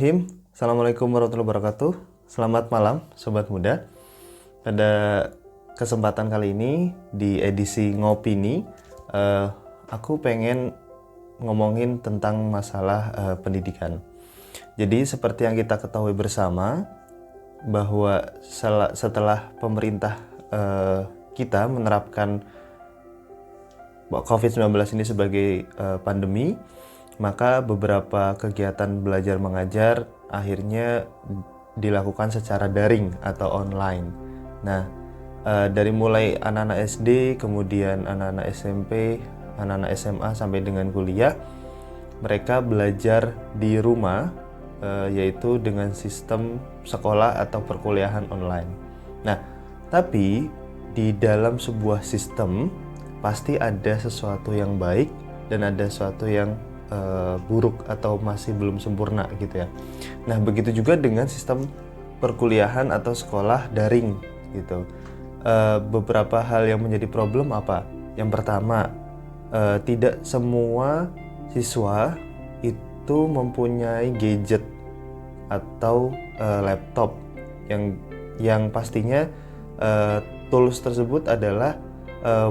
Bismillahirrahmanirrahim. Assalamualaikum warahmatullahi wabarakatuh. Selamat malam Sobat Muda. Pada kesempatan kali ini di edisi Ngopi nih, aku pengen ngomongin tentang masalah pendidikan. Jadi seperti yang kita ketahui bersama bahwa setelah pemerintah kita menerapkan COVID-19 ini sebagai pandemi, maka beberapa kegiatan belajar mengajar akhirnya dilakukan secara daring atau online. Nah, dari mulai anak-anak SD, kemudian anak-anak SMP, anak-anak SMA sampai dengan kuliah, mereka belajar di rumah, yaitu dengan sistem sekolah atau perkuliahan online. Nah, tapi di dalam sebuah sistem pasti ada sesuatu yang baik dan ada sesuatu yang buruk atau masih belum sempurna gitu ya. Nah, begitu juga dengan sistem perkuliahan atau sekolah daring gitu. Beberapa hal yang menjadi problem apa? Yang pertama, tidak semua siswa itu mempunyai gadget atau laptop yang pastinya tools tersebut adalah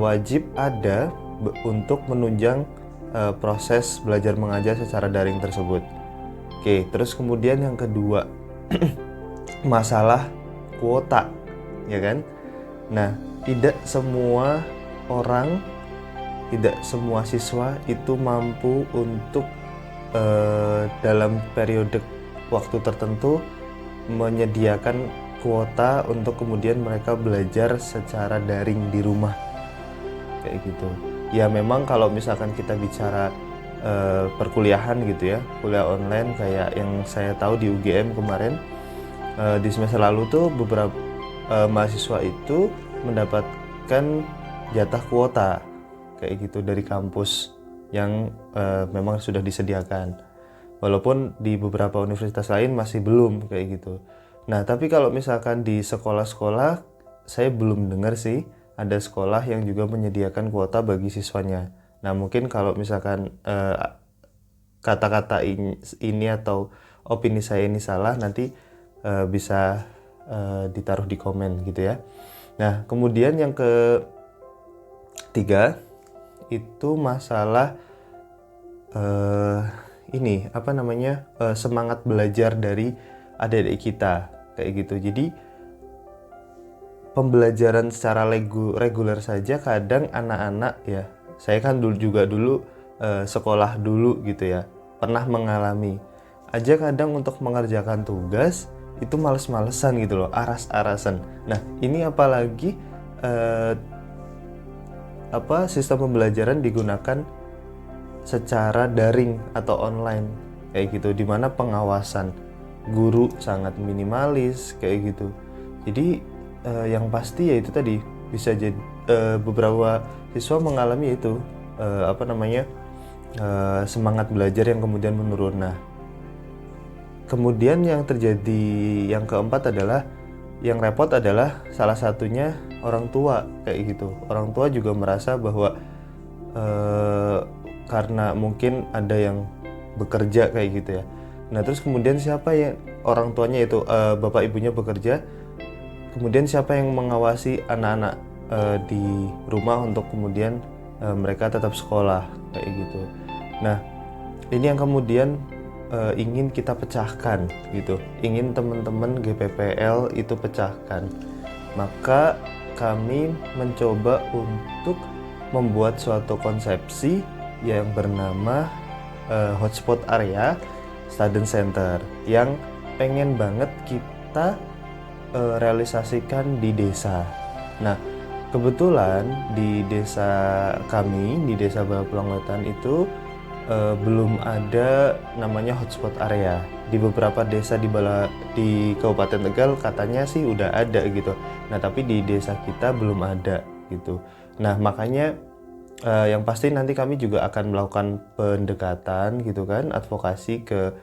wajib ada untuk menunjang proses belajar mengajar secara daring tersebut. Oke, terus kemudian yang kedua, masalah kuota, ya kan? Nah, tidak semua orang, tidak semua siswa itu mampu untuk dalam periode waktu tertentu menyediakan kuota untuk kemudian mereka belajar secara daring di rumah, kayak gitu. Ya memang kalau misalkan kita bicara perkuliahan gitu ya, kuliah online kayak yang saya tahu di UGM kemarin, di semester lalu tuh beberapa mahasiswa itu mendapatkan jatah kuota kayak gitu dari kampus yang memang sudah disediakan. Walaupun di beberapa universitas lain masih belum kayak gitu. Nah, tapi kalau misalkan di sekolah-sekolah, saya belum dengar sih ada sekolah yang juga menyediakan kuota bagi siswanya. Nah, mungkin kalau misalkan kata-kata ini atau opini saya ini salah, nanti bisa ditaruh di komen gitu ya. Nah, kemudian yang ketiga itu masalah semangat belajar dari adik-adik kita kayak gitu. Jadi pembelajaran secara reguler saja kadang anak-anak ya, saya kan dulu sekolah dulu gitu ya, pernah mengalami aja kadang untuk mengerjakan tugas itu males-malesan gitu loh, aras-arasan. Nah, ini apalagi sistem pembelajaran digunakan secara daring atau online kayak gitu, dimana pengawasan guru sangat minimalis kayak gitu. Jadi yang pasti ya itu tadi bisa jadi beberapa siswa mengalami itu semangat belajar yang kemudian menurun. Nah, kemudian yang terjadi yang keempat adalah yang repot adalah salah satunya orang tua kayak gitu. Orang tua juga merasa bahwa karena mungkin ada yang bekerja kayak gitu ya. Nah, terus kemudian siapa yang orang tuanya itu bapak ibunya bekerja, kemudian siapa yang mengawasi anak-anak di rumah untuk kemudian mereka tetap sekolah kayak gitu. Nah, ini yang kemudian ingin kita pecahkan gitu, ingin teman-teman GPPL itu pecahkan. Maka kami mencoba untuk membuat suatu konsepsi yang bernama hotspot area student center yang pengen banget kita realisasikan di desa. Nah, kebetulan di desa kami, di desa Balapulang Wetan itu belum ada namanya hotspot area. Di beberapa desa di Kabupaten Tegal katanya sih udah ada gitu. Nah, tapi di desa kita belum ada gitu. Nah, makanya yang pasti nanti kami juga akan melakukan pendekatan gitu kan, advokasi ke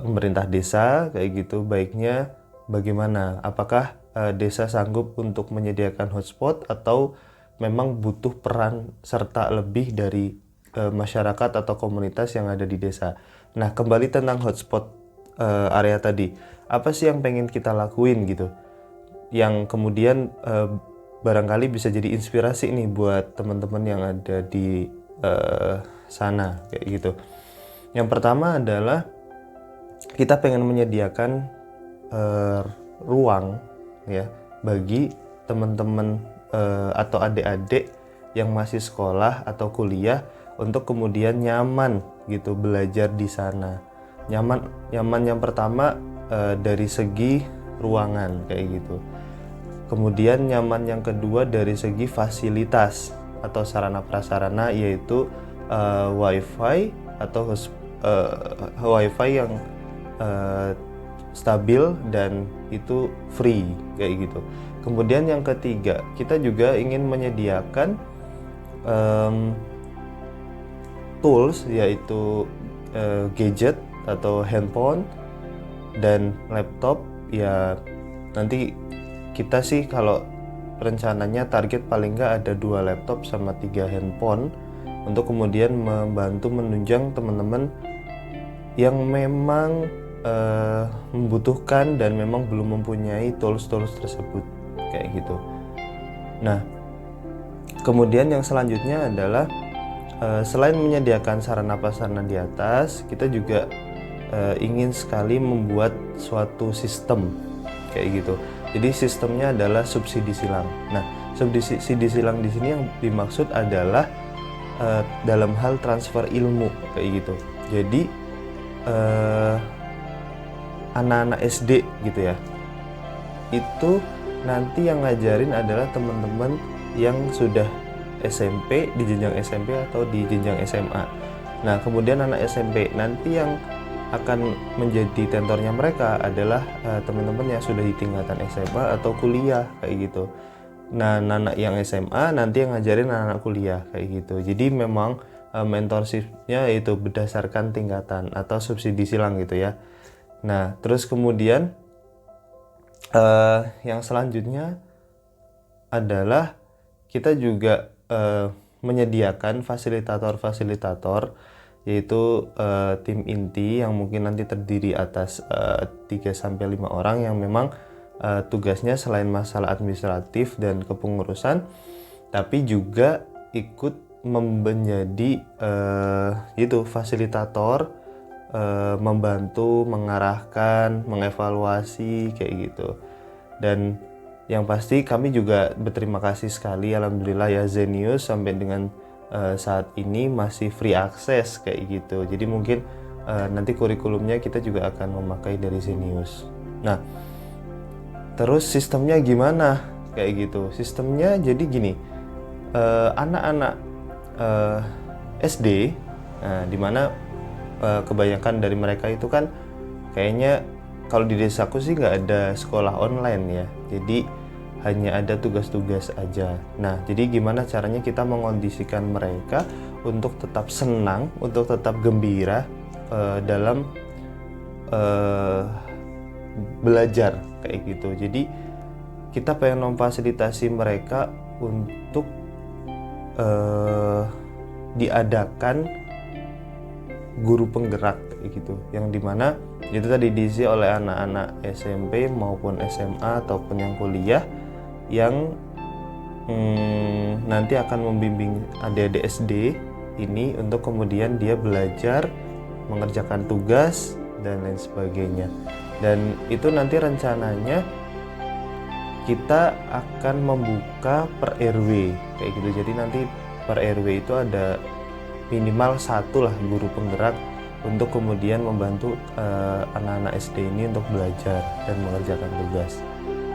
pemerintah desa kayak gitu, baiknya bagaimana, apakah desa sanggup untuk menyediakan hotspot atau memang butuh peran serta lebih dari masyarakat atau komunitas yang ada di desa. Nah, kembali tentang hotspot area tadi. Apa sih yang pengen kita lakuin gitu? Yang kemudian barangkali bisa jadi inspirasi nih buat teman-teman yang ada di sana kayak gitu. Yang pertama adalah kita pengen menyediakan ruang ya bagi teman-teman atau adik-adik yang masih sekolah atau kuliah untuk kemudian nyaman gitu belajar di sana. Nyaman yang pertama dari segi ruangan kayak gitu. Kemudian nyaman yang kedua dari segi fasilitas atau sarana prasarana, yaitu wifi atau wifi yang stabil dan itu free kayak gitu. Kemudian yang ketiga, kita juga ingin menyediakan tools, yaitu gadget atau handphone dan laptop. Ya nanti kita sih kalau rencananya target paling nggak ada 2 laptop sama 3 handphone untuk kemudian membantu menunjang teman-teman yang memang membutuhkan dan memang belum mempunyai tools-tools tersebut kayak gitu. Nah, kemudian yang selanjutnya adalah selain menyediakan sarana prasarana di atas, kita juga ingin sekali membuat suatu sistem kayak gitu. Jadi sistemnya adalah subsidi silang. Nah, subsidi silang di sini yang dimaksud adalah dalam hal transfer ilmu kayak gitu. Jadi anak-anak SD gitu ya, itu nanti yang ngajarin adalah teman-teman yang sudah SMP, di jenjang SMP atau di jenjang SMA. Nah, kemudian anak SMP nanti yang akan menjadi tentornya mereka adalah teman-teman yang sudah di tingkatan SMA atau kuliah kayak gitu. Nah, anak yang SMA nanti yang ngajarin anak-anak kuliah kayak gitu. Jadi memang mentorshipnya itu berdasarkan tingkatan atau subsidi silang gitu ya. Nah, terus kemudian yang selanjutnya adalah kita juga menyediakan fasilitator-fasilitator, yaitu tim inti yang mungkin nanti terdiri atas 3-5 orang yang memang tugasnya selain masalah administratif dan kepengurusan, tapi juga ikut menjadi itu fasilitator, membantu, mengarahkan, mengevaluasi kayak gitu. Dan yang pasti kami juga berterima kasih sekali, alhamdulillah ya, Zenius sampai dengan saat ini masih free access kayak gitu. Jadi mungkin nanti kurikulumnya kita juga akan memakai dari Zenius. Nah, terus sistemnya gimana kayak gitu? Sistemnya jadi gini, anak-anak SD, dimana kebanyakan dari mereka itu kan kayaknya kalau di desaku sih nggak ada sekolah online ya, jadi hanya ada tugas-tugas aja. Nah, jadi gimana caranya kita mengondisikan mereka untuk tetap senang, untuk tetap gembira dalam belajar kayak gitu. Jadi kita pengen memfasilitasi mereka untuk diadakan guru penggerak kayak gitu, yang dimana itu tadi diisi oleh anak-anak SMP maupun SMA ataupun yang kuliah yang nanti akan membimbing adik-adik SD ini untuk kemudian dia belajar mengerjakan tugas dan lain sebagainya. Dan itu nanti rencananya kita akan membuka per RW kayak gitu. Jadi nanti per RW itu ada minimal 1 lah guru penggerak untuk kemudian membantu anak-anak SD ini untuk belajar dan mengerjakan tugas.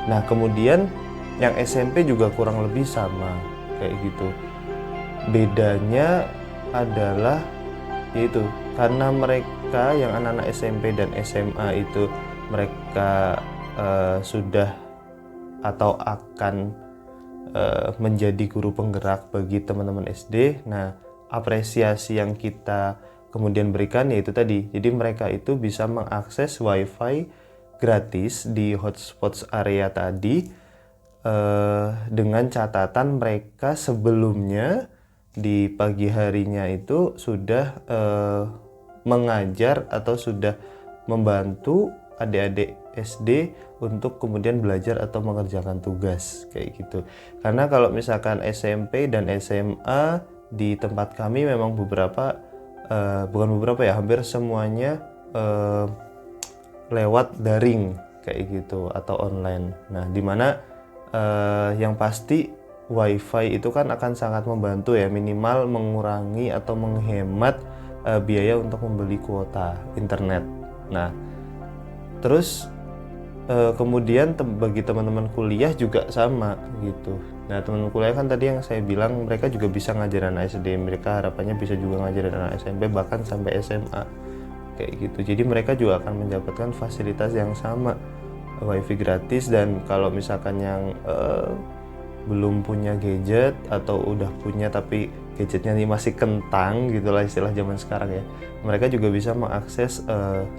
Nah, kemudian yang SMP juga kurang lebih sama kayak gitu. Bedanya adalah yaitu karena mereka yang anak-anak SMP dan SMA itu mereka sudah atau akan menjadi guru penggerak bagi teman-teman SD. Nah, apresiasi yang kita kemudian berikan yaitu tadi, jadi mereka itu bisa mengakses wifi gratis di hotspots area tadi dengan catatan mereka sebelumnya di pagi harinya itu sudah mengajar atau sudah membantu adik-adik SD untuk kemudian belajar atau mengerjakan tugas kayak gitu. Karena kalau misalkan SMP dan SMA di tempat kami memang hampir semuanya lewat daring kayak gitu atau online. Nah, dimana yang pasti WiFi itu kan akan sangat membantu ya, minimal mengurangi atau menghemat biaya untuk membeli kuota internet. Nah, terus kemudian bagi teman-teman kuliah juga sama gitu. Nah, teman-teman kuliah kan tadi yang saya bilang mereka juga bisa ngajarin anak SD, mereka harapannya bisa juga ngajarin anak SMP bahkan sampai SMA kayak gitu. Jadi mereka juga akan mendapatkan fasilitas yang sama, WiFi gratis. Dan kalau misalkan yang belum punya gadget atau udah punya tapi gadgetnya ini masih kentang gitulah istilah zaman sekarang ya, mereka juga bisa mengakses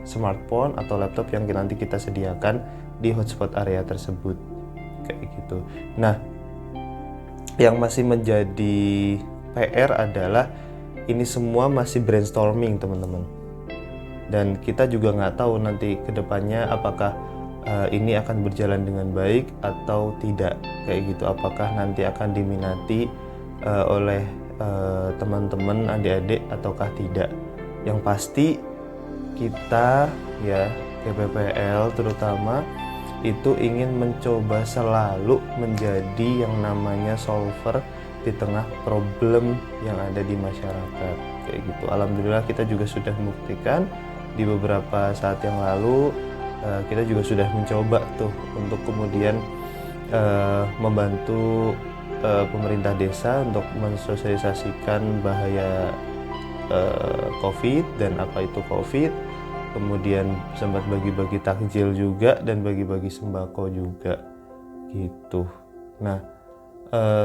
smartphone atau laptop yang nanti kita sediakan di hotspot area tersebut kayak gitu. Nah, yang masih menjadi PR adalah ini semua masih brainstorming teman-teman, dan kita juga nggak tahu nanti kedepannya apakah ini akan berjalan dengan baik atau tidak kayak gitu, apakah nanti akan diminati oleh teman-teman adik-adik ataukah tidak. Yang pasti kita ya GPPL terutama itu ingin mencoba selalu menjadi yang namanya solver di tengah problem yang ada di masyarakat kayak gitu. Alhamdulillah kita juga sudah membuktikan di beberapa saat yang lalu. Kita juga sudah mencoba tuh untuk kemudian membantu pemerintah desa untuk mensosialisasikan bahaya COVID dan apa itu COVID. Kemudian sempat bagi-bagi takjil juga dan bagi-bagi sembako juga gitu. Nah,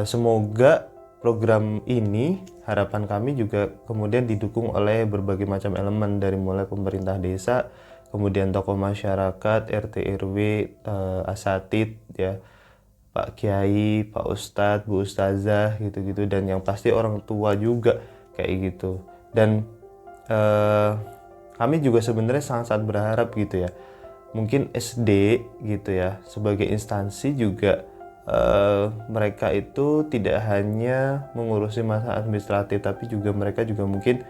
semoga program ini harapan kami juga kemudian didukung oleh berbagai macam elemen, dari mulai pemerintah desa, kemudian tokoh masyarakat, RT RW, asatid ya, Pak Kiai, Pak Ustadz, Bu Ustazah gitu-gitu, dan yang pasti orang tua juga kayak gitu. Dan kami juga sebenarnya sangat-sangat berharap gitu ya, mungkin SD gitu ya sebagai instansi juga mereka itu tidak hanya mengurusi masalah administratif, tapi juga mereka juga mungkin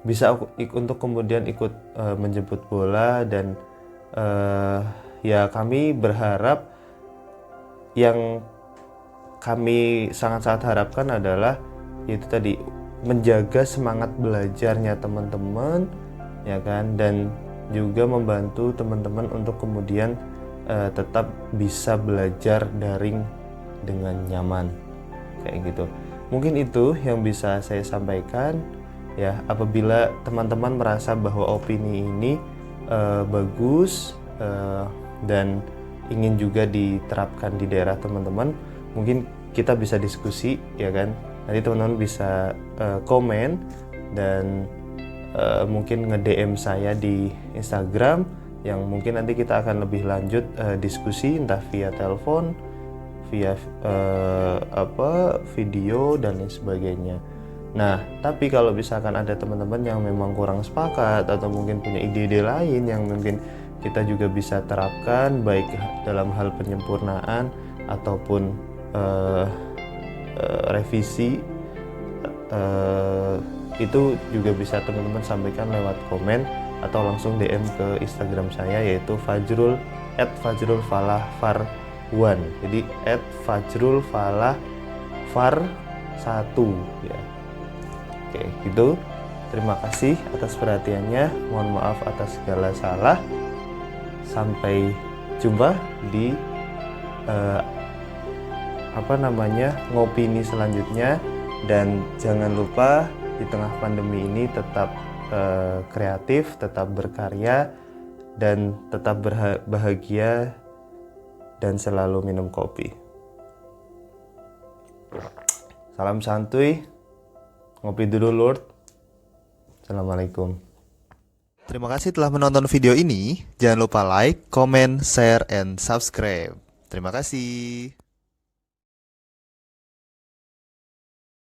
bisa untuk kemudian ikut menjemput bola. Dan ya kami berharap, yang kami sangat-sangat harapkan adalah yaitu tadi menjaga semangat belajarnya teman-teman ya kan, dan juga membantu teman-teman untuk kemudian tetap bisa belajar daring dengan nyaman kayak gitu. Mungkin itu yang bisa saya sampaikan ya. Apabila teman-teman merasa bahwa opini ini bagus dan ingin juga diterapkan di daerah teman-teman, mungkin kita bisa diskusi ya kan. Nanti teman-teman bisa komen dan mungkin nge-DM saya di Instagram, yang mungkin nanti kita akan lebih lanjut diskusi entah via telepon, via video dan lain sebagainya. Nah, tapi kalau misalkan ada teman-teman yang memang kurang sepakat atau mungkin punya ide-ide lain yang mungkin kita juga bisa terapkan baik dalam hal penyempurnaan ataupun revisi, itu juga bisa teman-teman sampaikan lewat komen atau langsung DM ke Instagram saya, yaitu @fajrulfalahfar1. Jadi @fajrulfalahfar1 ya. Oke, gitu. Terima kasih atas perhatiannya. Mohon maaf atas segala salah. Sampai jumpa di ngopini selanjutnya. Dan jangan lupa di tengah pandemi ini tetap kreatif, tetap berkarya, dan tetap bahagia, dan selalu minum kopi. Salam santuy, ngopi dulu Lord. Assalamualaikum. Terima kasih telah menonton video ini. Jangan lupa like, comment, share, and subscribe. Terima kasih.